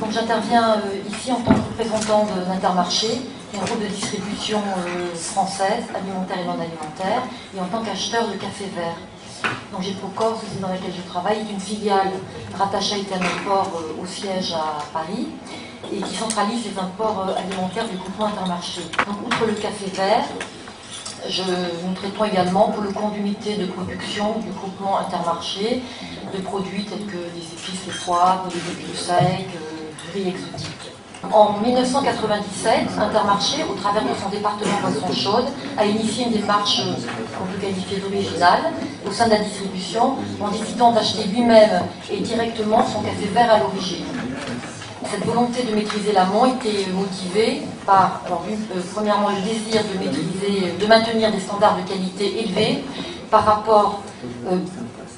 Donc j'interviens ici en tant que représentant d'Intermarché, qui est un groupe de distribution française, alimentaire et non alimentaire, et en tant qu'acheteur de café vert. Donc Geprocor, société dans laquelle je travaille, est une filiale rattachée à Etenopor au siège à Paris, et qui centralise les imports alimentaires du groupement Intermarché. Donc outre le café vert, nous traitons également pour le compte d'unités de production du groupement Intermarché de produits tels que des épices, les poivres, des légumes secs, du riz exotique. En 1997, Intermarché, au travers de son département boissons chaudes, a initié une démarche qu'on peut qualifier d'originale au sein de la distribution en décidant d'acheter lui-même et directement son café vert à l'origine. Cette volonté de maîtriser l'amont était motivée par, premièrement, le désir de maintenir des standards de qualité élevés par rapport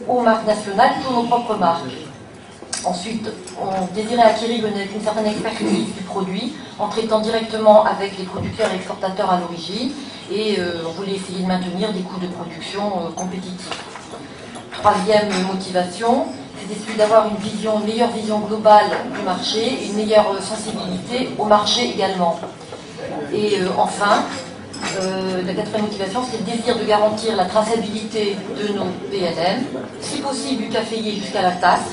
aux marques nationales pour nos propres marques. Ensuite, on désirait acquérir une certaine expertise du produit en traitant directement avec les producteurs et exportateurs à l'origine et on voulait essayer de maintenir des coûts de production compétitifs. Troisième motivation, c'était celui d'avoir une meilleure vision globale du marché et une meilleure sensibilité au marché également. Et enfin, la quatrième motivation, c'est le désir de garantir la traçabilité de nos PNM, si possible du caféier jusqu'à la tasse,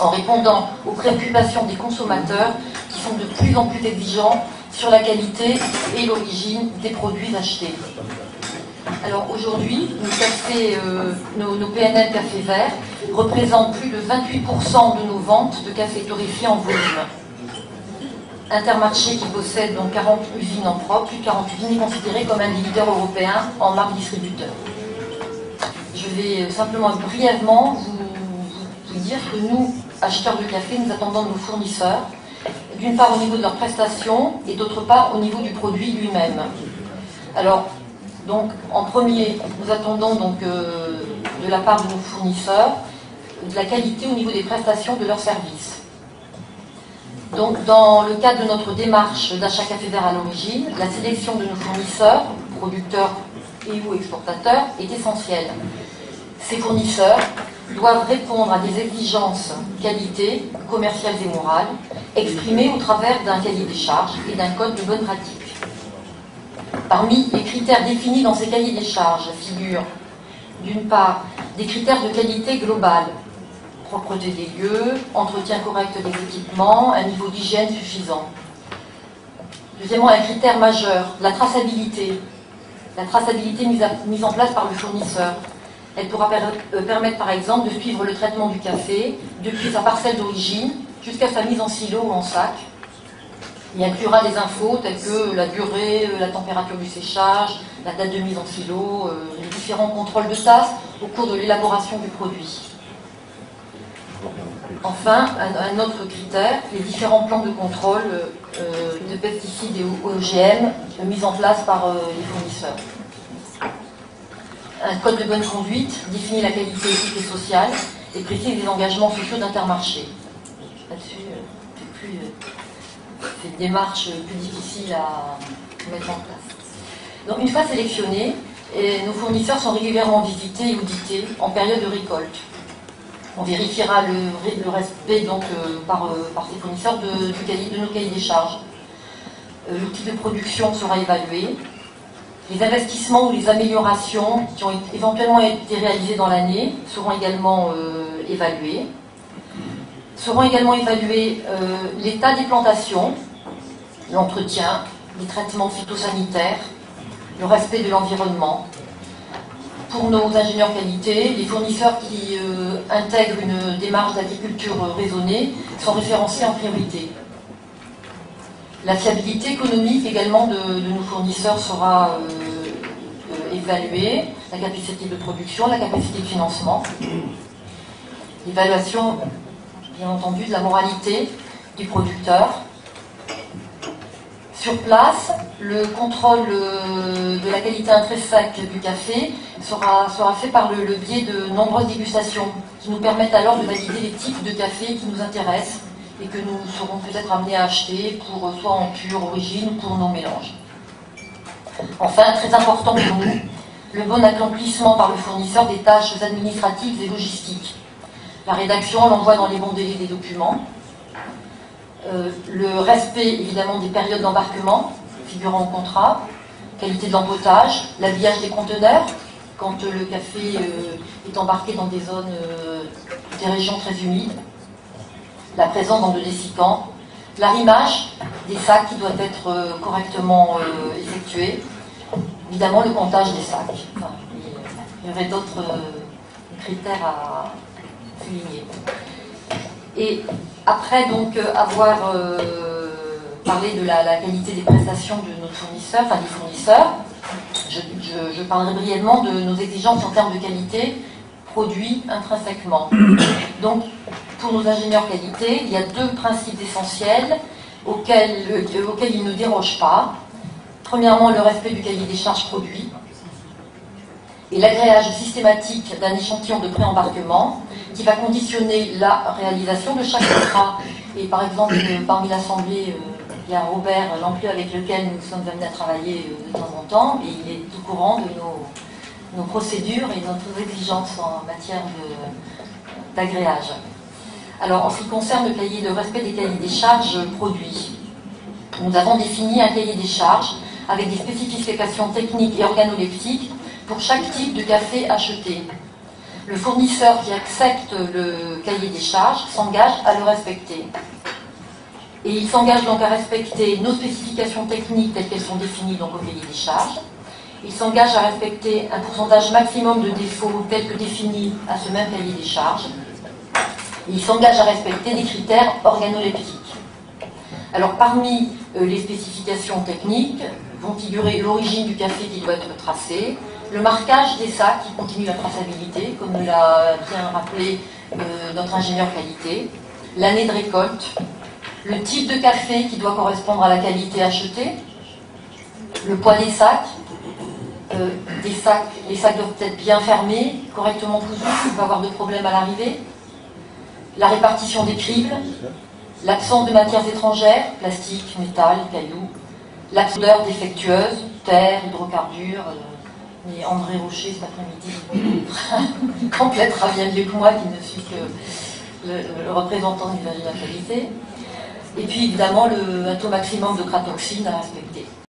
en répondant aux préoccupations des consommateurs qui sont de plus en plus exigeants sur la qualité et l'origine des produits achetés. Alors aujourd'hui, nos PNL café vert représentent plus de 28% de nos ventes de café torréfié en volume. Intermarché, qui possède donc 40 usines en propre, plus de 40 usines, est considéré comme un des leaders européens en marque distributeur. Je vais simplement brièvement vous dire que nous, acheteurs de café, nous attendons de nos fournisseurs, d'une part au niveau de leurs prestations et d'autre part au niveau du produit lui-même. Alors, donc, en premier, nous attendons donc de la part de nos fournisseurs de la qualité au niveau des prestations de leurs services. Donc, dans le cadre de notre démarche d'achat café vert à l'origine, la sélection de nos fournisseurs, producteurs et ou exportateurs, est essentielle. Ces fournisseurs doivent répondre à des exigences qualité, commerciales et morales, exprimées au travers d'un cahier des charges et d'un code de bonne pratique. Parmi les critères définis dans ces cahiers des charges figurent, d'une part, des critères de qualité globale, propreté des lieux, entretien correct des équipements, un niveau d'hygiène suffisant. Deuxièmement, un critère majeur, la traçabilité. La traçabilité mise en place par le fournisseur. Elle pourra permettre par exemple de suivre le traitement du café depuis sa parcelle d'origine jusqu'à sa mise en silo ou en sac. Il inclura des infos telles que la durée, la température du séchage, la date de mise en silo, les différents contrôles de tasse au cours de l'élaboration du produit. Enfin, un autre critère, les différents plans de contrôle de pesticides et OGM mis en place par les fournisseurs. Un code de bonne conduite définit la qualité éthique et sociale et précise les engagements sociaux d'Intermarché. Là-dessus, c'est une démarche plus difficile à mettre en place. Donc, une fois sélectionnés, nos fournisseurs sont régulièrement visités et audités en période de récolte. On vérifiera le respect donc, par ces fournisseurs de nos cahiers des charges. L'outil de production sera évalué. Les investissements ou les améliorations qui ont éventuellement été réalisés dans l'année seront également évalués. Seront également évalués l'état des plantations, l'entretien, les traitements phytosanitaires, le respect de l'environnement. Pour nos ingénieurs qualité, les fournisseurs qui intègrent une démarche d'agriculture raisonnée sont référencés en priorité. La fiabilité économique également de nos fournisseurs sera évaluée, la capacité de production, la capacité de financement. L'évaluation, bien entendu, de la moralité du producteur. Sur place, le contrôle de la qualité intrinsèque du café sera fait par le biais de nombreuses dégustations qui nous permettent alors de valider les types de café qui nous intéressent et que nous serons peut-être amenés à acheter pour soit en pure origine ou pour nos mélanges. Enfin, très important pour nous, le bon accomplissement par le fournisseur des tâches administratives et logistiques. La rédaction, l'envoi dans les bons délais des documents, Le respect évidemment des périodes d'embarquement figurant au contrat, qualité de l'empotage, l'habillage des conteneurs, quand le café est embarqué dans des zones, des régions très humides, la présence dans de dessicants, l'arrimage des sacs qui doit être correctement effectué, évidemment le comptage des sacs. Enfin, il y aurait d'autres critères à souligner. Et après donc avoir parlé de la qualité des prestations de nos fournisseurs, enfin des fournisseurs, je parlerai brièvement de nos exigences en termes de qualité produit intrinsèquement. Donc, pour nos ingénieurs qualité, il y a deux principes essentiels auxquels ils ne dérogent pas. Premièrement, le respect du cahier des charges produit et l'agréage systématique d'un échantillon de pré-embarquement qui va conditionner la réalisation de chaque contrat. Et par exemple, parmi l'Assemblée, il y a Robert Lampieux avec lequel nous sommes amenés à travailler de temps en temps, et il est au courant de nos procédures et nos exigences en matière d'agréage. Alors, en ce qui concerne le respect des cahiers des charges produits, nous avons défini un cahier des charges avec des spécifications techniques et organoleptiques pour chaque type de café acheté. Le fournisseur qui accepte le cahier des charges s'engage à le respecter. Et il s'engage donc à respecter nos spécifications techniques telles qu'elles sont définies donc au cahier des charges. Il s'engage à respecter un pourcentage maximum de défauts tel que défini à ce même cahier des charges. Et il s'engage à respecter des critères organoleptiques. Alors parmi les spécifications techniques vont figurer l'origine du café qui doit être tracée, le marquage des sacs qui continue la traçabilité, comme nous l'a bien rappelé notre ingénieur qualité, l'année de récolte, le type de café qui doit correspondre à la qualité achetée, le poids des sacs, les sacs doivent être bien fermés, correctement cousus, il ne peut pas avoir de problème à l'arrivée, la répartition des cribles, l'absence de matières étrangères, plastique, métal, cailloux, l'absence d'odeur défectueuse, terre, hydrocarbures, mais André Rocher cet après-midi complétera bien mieux que moi qui ne suis que le représentant du ingénieur qualité. Et puis évidemment un taux maximum de cratoxine à respecter.